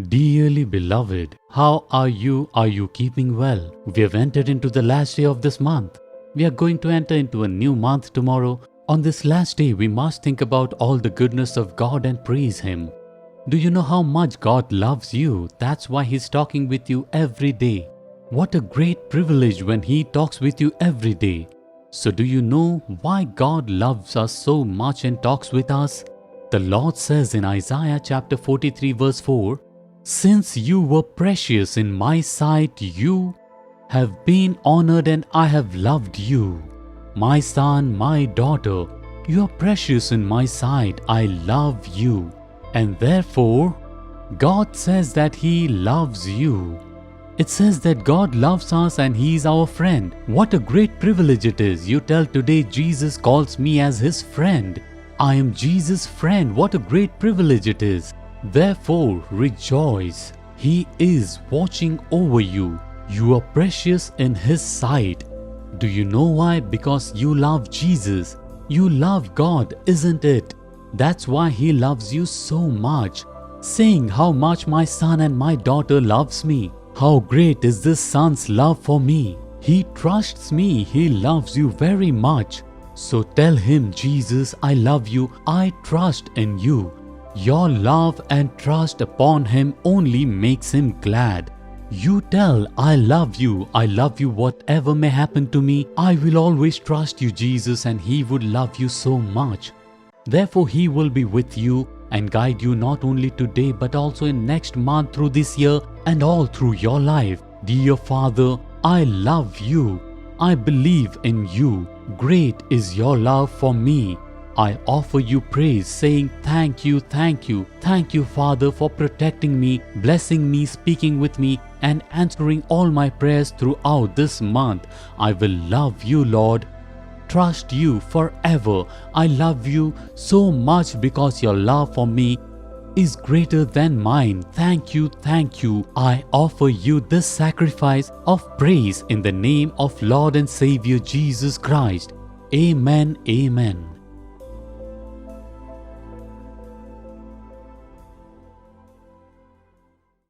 Dearly beloved, how are you? Are you keeping well? We have entered into the last day of this month. We are going to enter into a new month tomorrow. On this last day, we must think about all the goodness of God and praise Him. Do you know how much God loves you? That's why He's talking with you every day. What a great privilege when He talks with you every day. So do you know why God loves us so much and talks with us? The Lord says in Isaiah chapter 43 verse 4, "Since you were precious in my sight, you have been honored and I have loved you. My son, my daughter, you are precious in my sight. I love you." And therefore, God says that He loves you. It says that God loves us and He is our friend. What a great privilege it is. You tell today, Jesus calls me as His friend. I am Jesus' friend. What a great privilege it is. Therefore, rejoice. He is watching over you. You are precious in His sight. Do you know why? Because you love Jesus. You love God, isn't it? That's why He loves you so much. Saying how much my son and my daughter loves me. How great is this son's love for me. He trusts me. He loves you very much. So tell him, Jesus, I love you. I trust in you. Your love and trust upon Him only makes Him glad. You tell, I love you. I love you whatever may happen to me. I will always trust you, Jesus, and He would love you so much. Therefore, He will be with you and guide you not only today but also in next month, through this year and all through your life. Dear Father, I love you. I believe in you. Great is your love for me. I offer you praise, saying thank you, thank you. Thank you, Father, for protecting me, blessing me, speaking with me, and answering all my prayers throughout this month. I will love you, Lord. Trust you forever. I love you so much because your love for me is greater than mine. Thank you, thank you. I offer you this sacrifice of praise in the name of Lord and Savior Jesus Christ. Amen, amen.